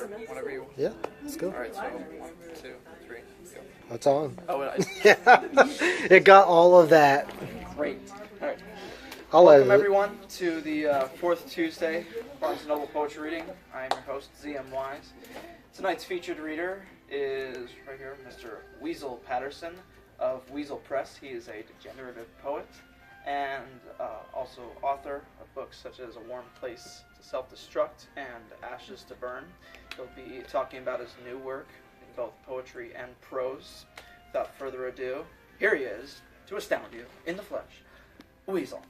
Whenever you want. Yeah, let's go. Alright, so 1, 2, 3, go. It's on. Oh, and Yeah, it got all of that. great. Alright. I'll Welcome edit it. everyone to the fourth Tuesday Barnes & Noble Poetry Reading. I am your host, ZM Wise. Tonight's featured reader is right here, Mr. Weasel Patterson of Weasel Press. He is a degenerative poet and also author of books such as A Warm Place to Self-Destruct and Ashes to Burn. He'll be talking about his new work in both poetry and prose. Without further ado, here he is to astound you in the flesh, Weasel.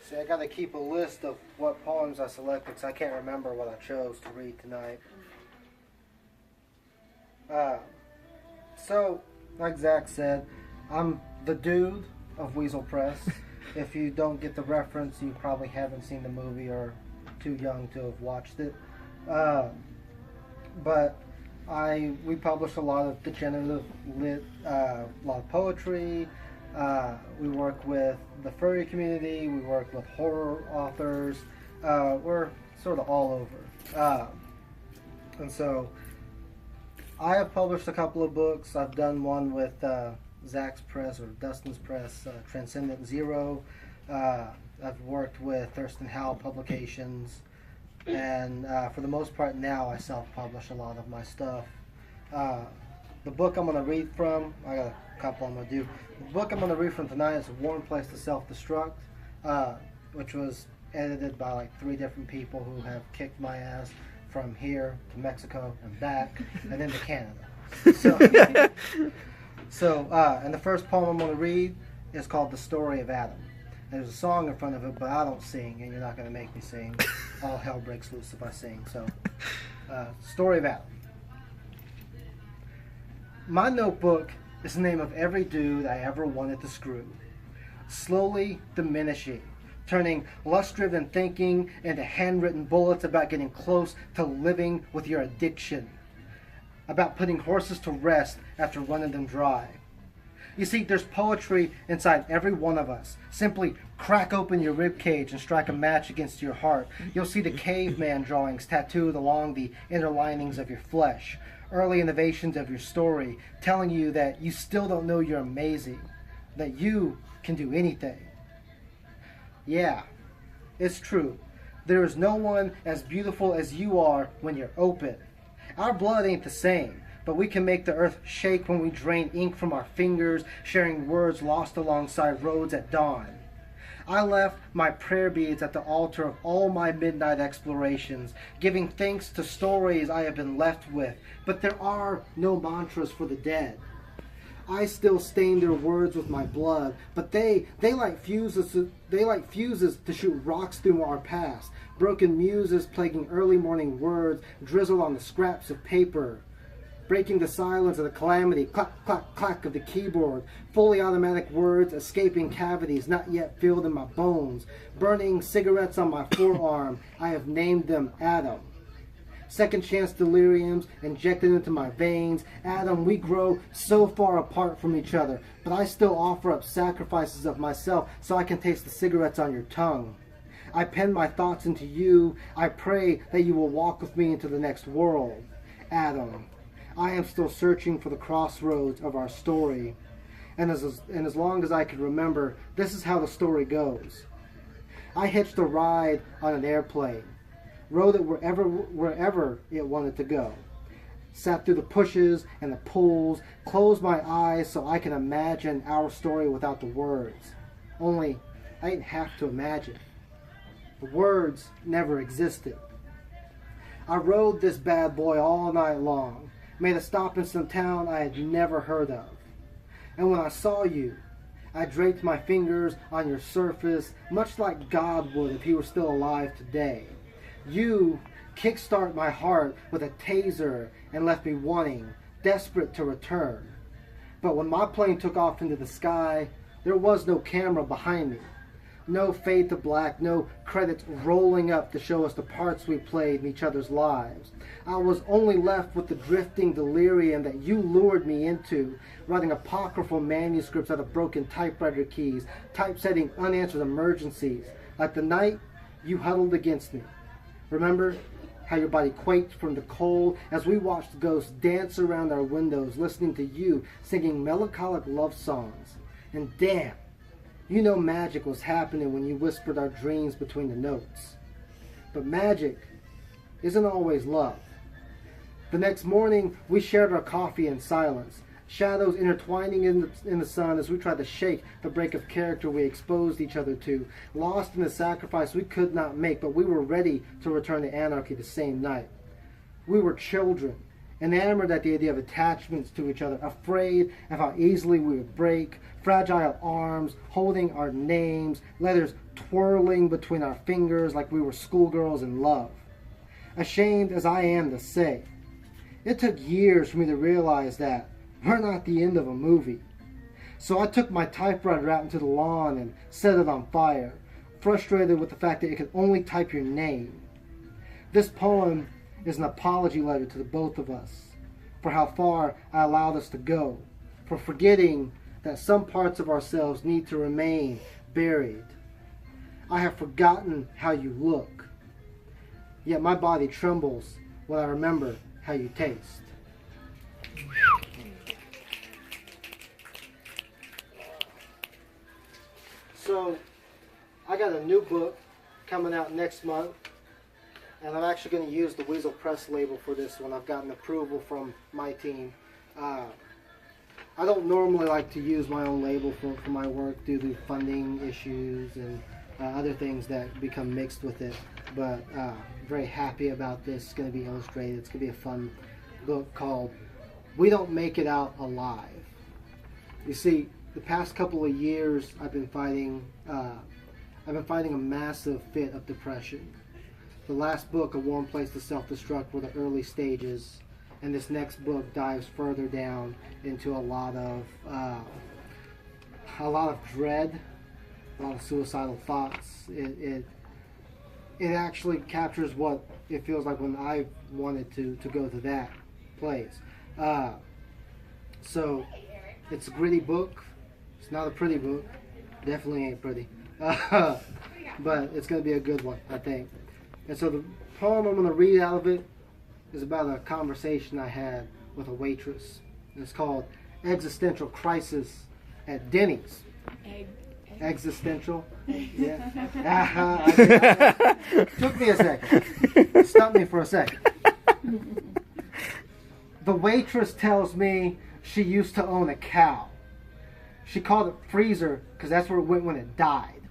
See, I got to keep a list of what poems I selected because I can't remember what I chose to read tonight. So, like Zach said, I'm the dude of Weasel Press. If you don't get the reference, you probably haven't seen the movie or too young to have watched it. But we publish a lot of degenerative lit, a lot of poetry. We work with the furry community. We work with horror authors. We're sort of all over. And so I have published a couple of books. I've done one with Zach's Press or Dustin's Press, Transcendent Zero. I've worked with Thurston Howell Publications. And for the most part now I self-publish a lot of my stuff. The book I'm going to read from, I got a couple I'm going to do. The book I'm going to read from tonight is A Warm Place to Self-Destruct, which was edited by like 3 different people who have kicked my ass from here to Mexico and back and then to Canada. And the first poem I'm going to read is called The Story of Adam. There's a song in front of it, but I don't sing, and you're not going to make me sing. All hell breaks loose if I sing. So, Story of Adam. My notebook is the name of every dude I ever wanted to screw. Slowly diminishing, turning lust-driven thinking into handwritten bullets about getting close to living with your addiction. About putting horses to rest after running them dry. You see, there's poetry inside every one of us. Simply crack open your ribcage and strike a match against your heart. You'll see the caveman drawings tattooed along the inner linings of your flesh. Early innovations of your story, telling you that you still don't know you're amazing, that you can do anything. Yeah, it's true. There is no one as beautiful as you are when you're open. Our blood ain't the same, but we can make the earth shake when we drain ink from our fingers, sharing words lost alongside roads at dawn. I left my prayer beads at the altar of all my midnight explorations, giving thanks to stories I have been left with, but there are no mantras for the dead. I still stain their words with my blood, but they light fuses to shoot rocks through our past, broken muses plaguing early morning words drizzled on the scraps of paper. Breaking the silence of the calamity, clack, clack, clack of the keyboard, fully automatic words escaping cavities not yet filled in my bones, burning cigarettes on my forearm, I have named them Adam. Second chance deliriums injected into my veins. Adam, we grow so far apart from each other, but I still offer up sacrifices of myself so I can taste the cigarettes on your tongue. I pen my thoughts into you. I pray that you will walk with me into the next world. Adam, I am still searching for the crossroads of our story. And as long as I can remember, this is how the story goes. I hitched a ride on an airplane, rode it wherever it wanted to go. Sat through the pushes and the pulls, closed my eyes so I can imagine our story without the words. Only, I didn't have to imagine. The words never existed. I rode this bad boy all night long. Made a stop in some town I had never heard of. And when I saw you, I draped my fingers on your surface, much like God would if he were still alive today. You kickstart my heart with a taser and left me wanting, desperate to return. But when my plane took off into the sky, there was no camera behind me. No fade to black, no credits rolling up to show us the parts we played in each other's lives. I was only left with the drifting delirium that you lured me into, writing apocryphal manuscripts out of broken typewriter keys, typesetting unanswered emergencies, like the night you huddled against me. Remember how your body quaked from the cold as we watched ghosts dance around our windows, listening to you singing melancholic love songs. And damn, you know magic was happening when you whispered our dreams between the notes. But magic isn't always love. The next morning, we shared our coffee in silence, shadows intertwining in the sun as we tried to shake the break of character we exposed each other to, lost in the sacrifice we could not make, but we were ready to return to anarchy the same night. We were children, enamored at the idea of attachments to each other, afraid of how easily we would break, fragile arms holding our names, letters twirling between our fingers like we were schoolgirls in love. Ashamed as I am to say, it took years for me to realize that we're not the end of a movie. So I took my typewriter out into the lawn and set it on fire, frustrated with the fact that it could only type your name. This poem is an apology letter to the both of us for how far I allowed us to go, for forgetting that some parts of ourselves need to remain buried. I have forgotten how you look, yet my body trembles when I remember how you taste. So, I got a new book coming out next month, and I'm actually going to use the Weasel Press label for this one. I've gotten approval from my team. I don't normally like to use my own label for my work due to funding issues and other things that become mixed with it, but very happy about this. It's going to be illustrated. It's going to be a fun book called We Don't Make It Out Alive. You see, the past couple of years I've been fighting a massive fit of depression. The last book, A Warm Place to Self-Destruct, were the early stages, and this next book dives further down into a lot of dread, a lot of suicidal thoughts. It actually captures what it feels like when I wanted to go to that place. So it's a gritty book. It's not a pretty book. Definitely ain't pretty. But it's going to be a good one, I think. And so the poem I'm going to read out of it is about a conversation I had with a waitress. It's called Existential Crisis at Denny's. Existential? Yeah. Took me a second. Stopped me for a second. The waitress tells me she used to own a cow. She called it Freezer because that's where it went when it died.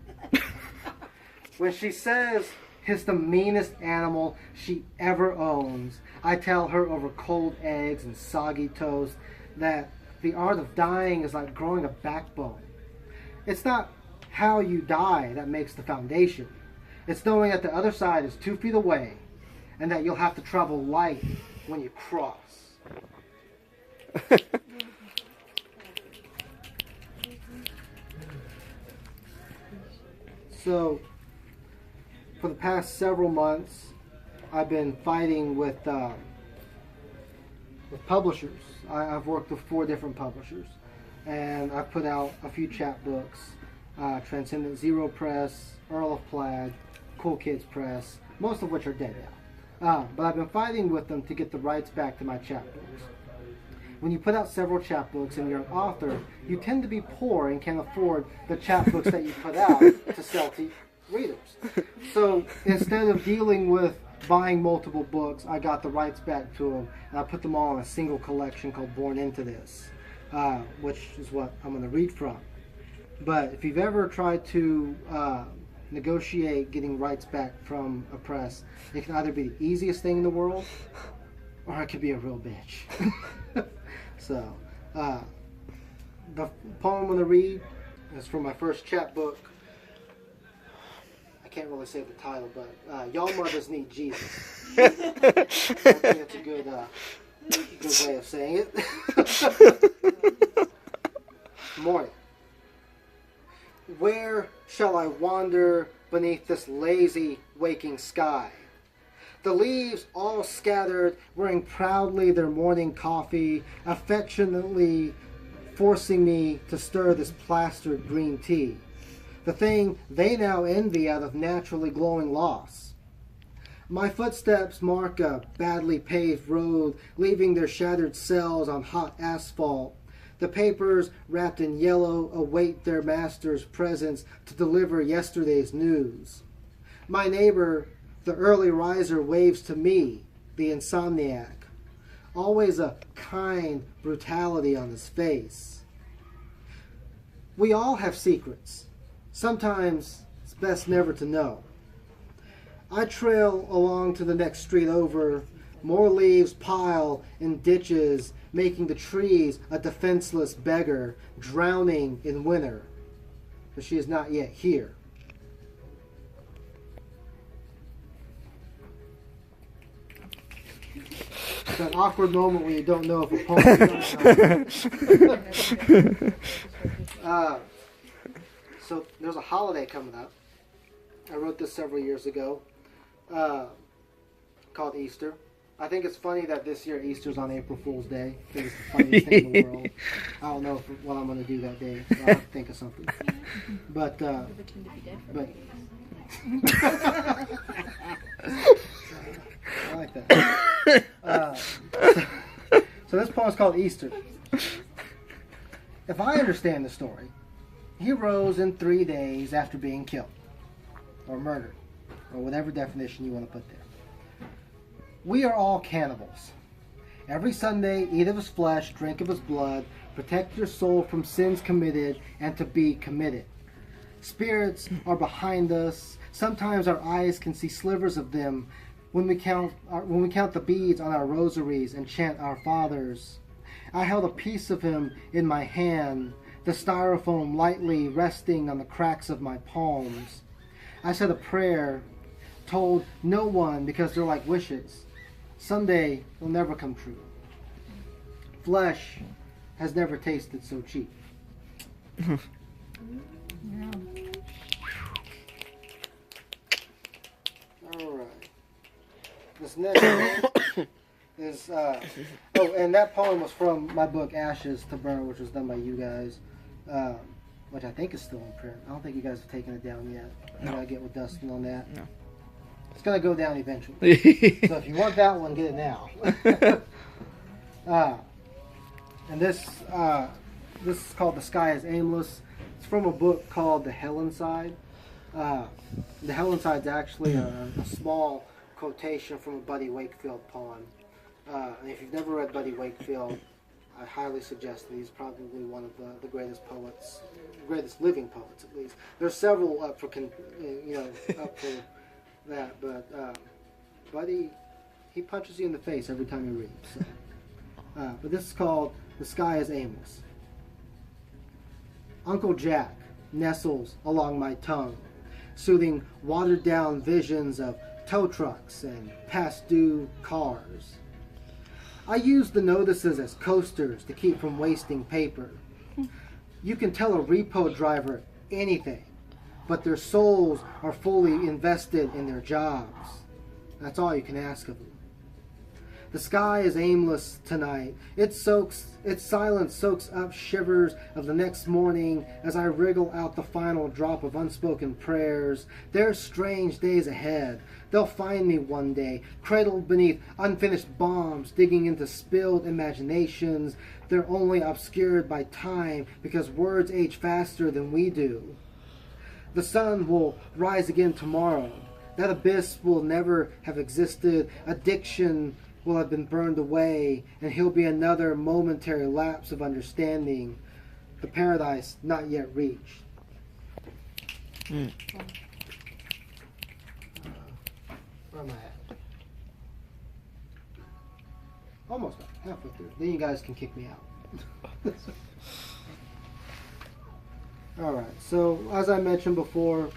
When she says it's the meanest animal she ever owns, I tell her over cold eggs and soggy toast that the art of dying is like growing a backbone. It's not how you die that makes the foundation. It's knowing that the other side is 2 feet away and that you'll have to travel light when you cross. So, for the past several months, I've been fighting with publishers. I've worked with 4 different publishers, and I've put out a few chapbooks, Transcendent Zero Press, Earl of Plaid, Cool Kids Press, most of which are dead now. But I've been fighting with them to get the rights back to my chapbooks. When you put out several chapbooks and you're an author, you tend to be poor and can't afford the chapbooks that you put out to sell to readers. So instead of dealing with buying multiple books, I got the rights back to them, and I put them all in a single collection called Born Into This, which is what I'm going to read from. But if you've ever tried to negotiate getting rights back from a press, it can either be the easiest thing in the world, or it could be a real bitch. So, the poem I'm going to read is from my first chapbook. I can't really say the title, but Y'all Mothers Need Jesus. I think that's a good way of saying it. Morning. Where shall I wander beneath this lazy waking sky? The leaves all scattered, wearing proudly their morning coffee, affectionately forcing me to stir this plastered green tea, the thing they now envy out of naturally glowing loss. My footsteps mark a badly paved road, leaving their shattered cells on hot asphalt. The papers, wrapped in yellow, await their master's presence to deliver yesterday's news. My neighbor, the early riser, waves to me, the insomniac, always a kind brutality on his face. We all have secrets. Sometimes it's best never to know. I trail along to the next street over. More leaves pile in ditches, making the trees a defenseless beggar, drowning in winter. But she is not yet here. It's that awkward moment when you don't know if a poem is So there's a holiday coming up. I wrote this several years ago, called Easter. I think it's funny that this year Easter's on April Fool's Day. I think it's the funniest thing in the world. I don't know what I'm going to do that day. So I'll have to think of something. But I like that. So this poem's called Easter. If I understand the story, he rose in 3 days after being killed, or murdered, or whatever definition you want to put there. We are all cannibals. Every Sunday, eat of his flesh, drink of his blood, protect your soul from sins committed, and to be committed. Spirits are behind us. Sometimes our eyes can see slivers of them when we count the beads on our rosaries and chant our fathers. I held a piece of him in my hand, the styrofoam lightly resting on the cracks of my palms. I said a prayer, told no one because they're like wishes. Someday they'll never come true. Flesh has never tasted so cheap. Alright. This next one is, and that poem was from my book Ashes to Burn, which was done by you guys, which I think is still in print. I don't think you guys have taken it down yet. I gotta get with Dustin on that. No. It's gonna go down eventually. So if you want that one, get it now. And this is called The Sky is Aimless. It's from a book called The Hellenside. The Hellenside's actually a small quotation from a Buddy Wakefield poem. And if you've never read Buddy Wakefield, I highly suggest that he's probably one of the greatest poets, greatest living poets at least. There's several up for that, but Buddy, he punches you in the face every time you read. So. But this is called The Sky is Aimless. Uncle Jack nestles along my tongue, soothing watered-down visions of tow trucks and past-due cars. I use the notices as coasters to keep from wasting paper. You can tell a repo driver anything, but their souls are fully invested in their jobs. That's all you can ask of them. The sky is aimless tonight. Its silence soaks up shivers of the next morning as I wriggle out the final drop of unspoken prayers. There's strange days ahead. They'll find me one day, cradled beneath unfinished bombs, digging into spilled imaginations. They're only obscured by time because words age faster than we do. The sun will rise again tomorrow. That abyss will never have existed. Addiction will have been burned away, and he'll be another momentary lapse of understanding. The paradise not yet reached. Where am I at? Almost halfway through. Then you guys can kick me out. Alright, so as I mentioned before,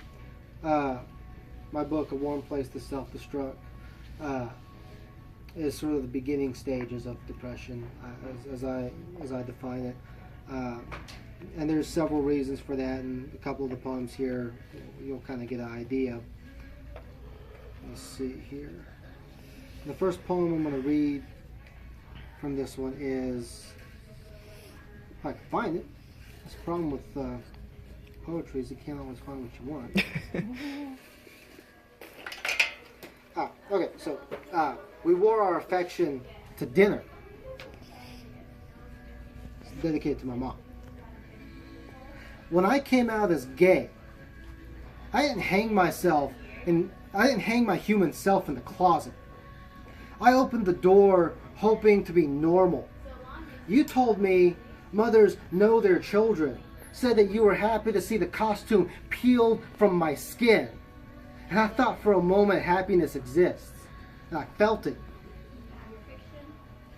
my book, A Warm Place to Self-Destruct, is sort of the beginning stages of depression, as I define it. And there's several reasons for that, and a couple of the poems here, you'll kind of get an idea. Let's see here. The first poem I'm going to read from this one is, if I can find it. That's the problem with poetry is you can't always find what you want. Okay, so we wore our affection to dinner. It's dedicated to my mom. When I came out as gay, I didn't hang my human self in the closet. I opened the door hoping to be normal. You told me mothers know their children, said that you were happy to see the costume peeled from my skin. And I thought for a moment happiness exists. And I felt it.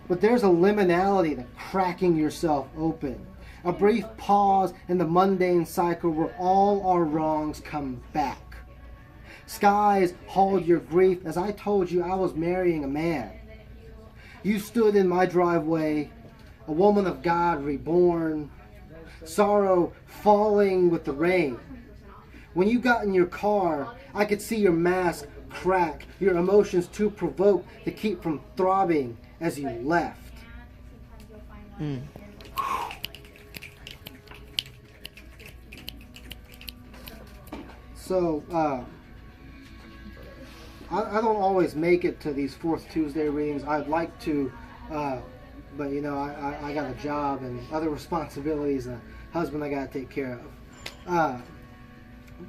But there's a liminality to cracking yourself open. A brief pause in the mundane cycle where all our wrongs come back. Skies hauled your grief as I told you I was marrying a man. You stood in my driveway, a woman of God reborn, sorrow falling with the rain. When you got in your car, I could see your mask crack, your emotions too provoked to keep from throbbing as you left. So, I don't always make it to these Fourth Tuesday readings. I'd like to, but you know, I got a job and other responsibilities and a husband I got to take care of.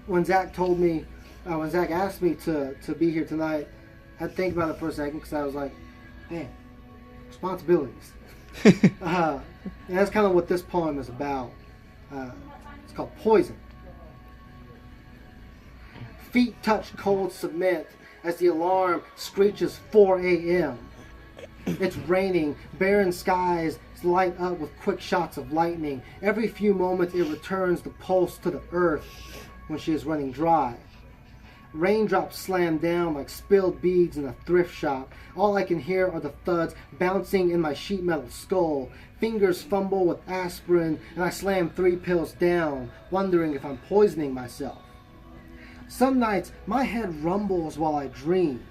When Zach told me, when Zach asked me to be here tonight, I had to think about it for a second because I was like, man, responsibilities. And that's kind of what this poem is about. It's called Poison. Feet touch cold cement as the alarm screeches 4 a.m. It's raining, barren skies light up with quick shots of lightning. Every few moments it returns the pulse to the earth when she is running dry. Raindrops slam down like spilled beads in a thrift shop. All I can hear are the thuds bouncing in my sheet metal skull. Fingers fumble with aspirin and I slam 3 pills down, wondering if I'm poisoning myself. Some nights my head rumbles while I dream,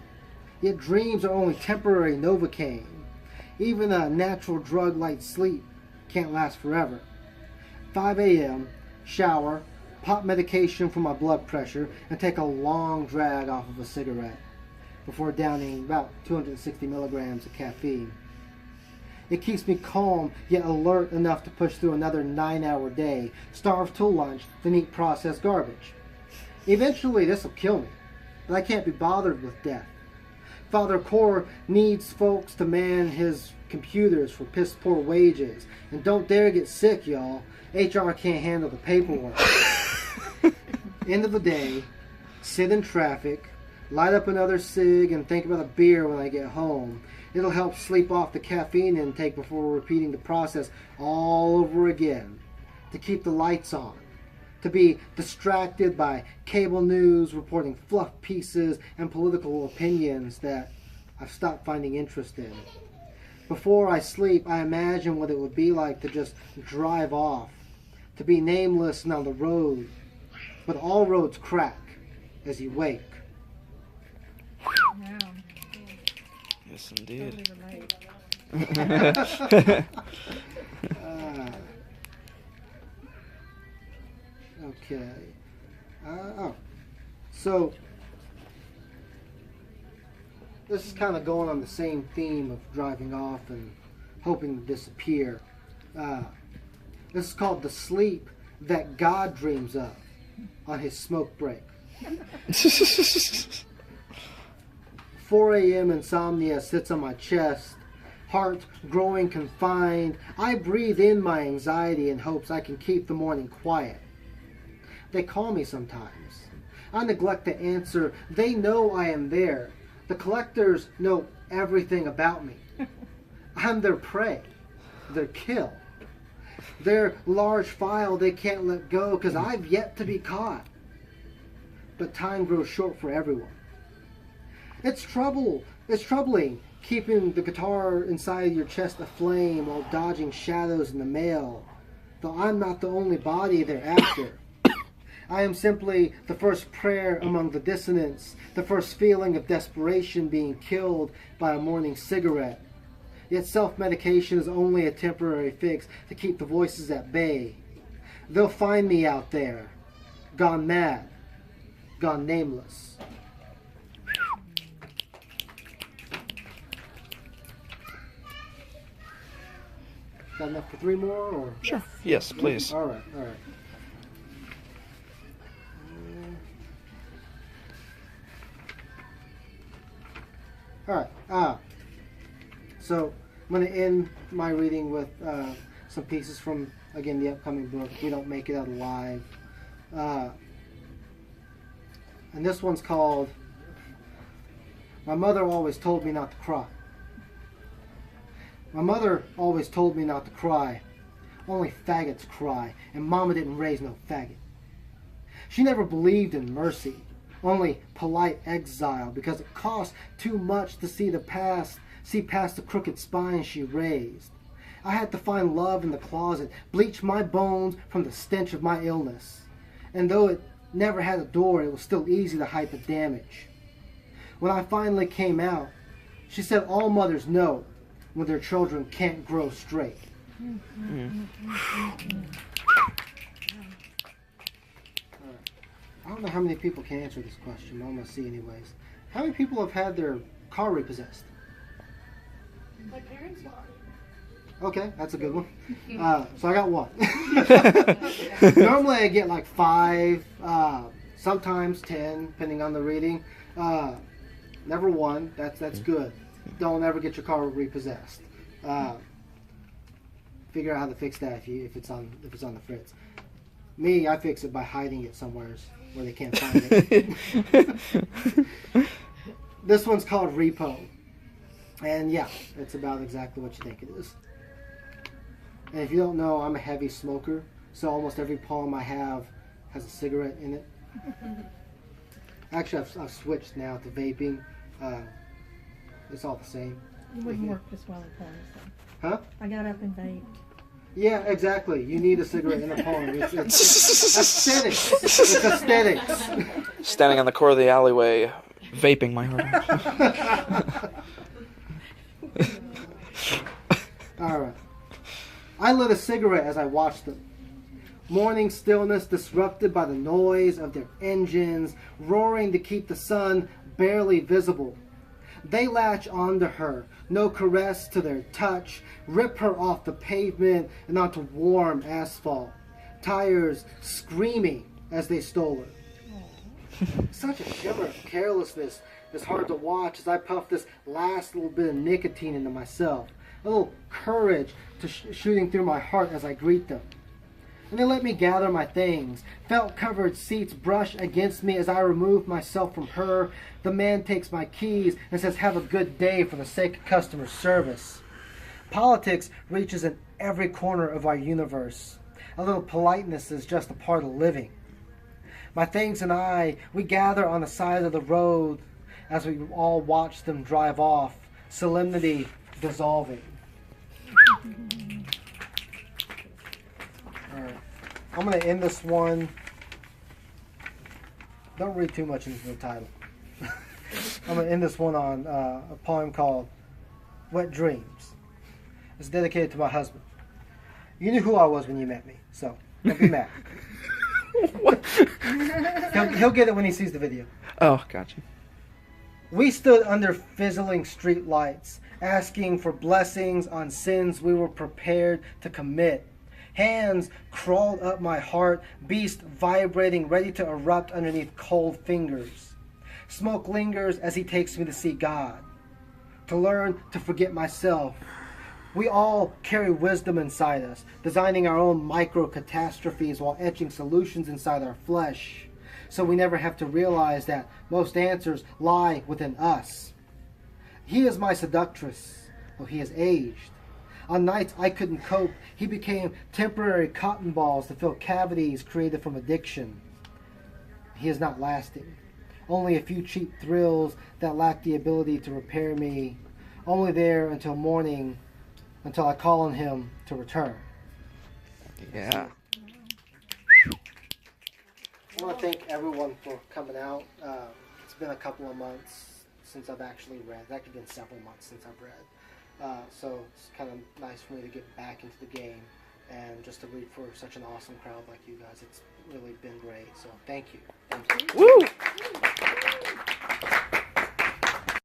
yet dreams are only temporary Novocaine. Even a natural drug like sleep can't last forever. 5 a.m., shower, pop medication for my blood pressure, and take a long drag off of a cigarette before downing about 260 milligrams of caffeine. It keeps me calm yet alert enough to push through another 9-hour day, starve till lunch, then eat processed garbage. Eventually this will kill me, but I can't be bothered with death. Father Core needs folks to man his computers for piss poor wages. And don't dare get sick, y'all. HR can't handle the paperwork. End of the day, sit in traffic, light up another cig, and think about a beer when I get home. It'll help sleep off the caffeine intake before repeating the process all over again. To keep the lights on. To be distracted by cable news reporting fluff pieces and political opinions that I've stopped finding interest in. Before I sleep, I imagine what it would be like to just drive off, to be nameless and on the road, but all roads crack as you wake. Yeah. Yes, indeed. Okay. So this is kind of going on the same theme of driving off and hoping to disappear. This is called the sleep that God dreams of on his smoke break. 4 a.m. insomnia sits on my chest, heart growing confined. I breathe in my anxiety in hopes I can keep the morning quiet. They call me sometimes. I neglect to answer. They know I am there. The collectors know everything about me. I'm their prey, their kill. Their large file they can't let go because I've yet to be caught. But time grows short for everyone. It's troubling keeping the guitar inside your chest aflame while dodging shadows in the mail. though I'm not the only body they're after. I am simply the first prayer among the dissonants, the first feeling of desperation being killed by a morning cigarette. Yet self-medication is only a temporary fix to keep the voices at bay. They'll find me out there, gone mad, gone nameless. Got enough for 3 more, or? Sure. Yes, please. All right, all right. All right. So I'm going to end my reading with some pieces from, again, the upcoming book, We Don't Make It Out Alive. And this one's called, My Mother Always Told Me Not to Cry. My mother always told me not to cry. Only faggots cry, and Mama didn't raise no faggot. She never believed in mercy, only polite exile, because it cost too much to see past the crooked spine she raised. I had to find love in the closet, bleach my bones from the stench of my illness. And though it never had a door, it was still easy to hide the damage. When I finally came out, she said all mothers know when their children can't grow straight. I don't know how many people can answer this question, but I'm going to see anyways. How many people have had their car repossessed? My parents are. Okay, that's a good one. So I got 1. Normally I get like 5, sometimes 10, depending on the reading. Never 1. That's good. Don't ever get your car repossessed. Figure out how to fix that if it's on the fritz. Me, I fix it by hiding it somewhere where they can't find it. This one's called Repo. And yeah, it's about exactly what you think it is. And if you don't know, I'm a heavy smoker, so almost every poem I have has a cigarette in it. Actually, I've switched now to vaping. It's all the same. It wouldn't work as well in poems, though. Huh? I got up and vaped. Yeah, exactly. You need a cigarette in a poem. It's aesthetics. It's aesthetics. Standing on the corner of the alleyway, vaping my heart out. All right. I lit a cigarette as I watched them. Morning stillness disrupted by the noise of their engines, roaring to keep the sun barely visible. They latch onto her, no caress to their touch, rip her off the pavement and onto warm asphalt. Tires screaming as they stole her. Such a shimmer of carelessness is hard to watch as I puff this last little bit of nicotine into myself. A little courage to shooting through my heart as I greet them. And they let me gather my things. Felt-covered seats brush against me as I remove myself from her. The man takes my keys and says, "Have a good day," for the sake of customer service. Politics reaches in every corner of our universe. A little politeness is just a part of living. My things and I, we gather on the side of the road as we all watch them drive off, solemnity dissolving. Alright, I'm going to end this one. Don't read too much into the title. I'm going to end this one on a poem called Wet Dreams. It's dedicated to my husband. You knew who I was when you met me, so don't be mad. What? He'll get it when he sees the video. Oh, gotcha. We stood under fizzling street lights, asking for blessings on sins we were prepared to commit. Hands crawled up my heart, beast vibrating, ready to erupt underneath cold fingers. Smoke lingers as he takes me to see God, to learn to forget myself. We all carry wisdom inside us, designing our own micro-catastrophes while etching solutions inside our flesh, so we never have to realize that most answers lie within us. He is my seductress, though he has aged. On nights I couldn't cope, he became temporary cotton balls to fill cavities created from addiction. He is not lasting. Only a few cheap thrills that lack the ability to repair me. Only there until morning, until I call on him to return. Yeah. I want to thank everyone for coming out. It's been a couple of months since I've actually read. It's actually been several months since I've read. So it's kind of nice for me to get back into the game and just to read for such an awesome crowd like you guys. It's really been great. So thank you. Thank you. Woo!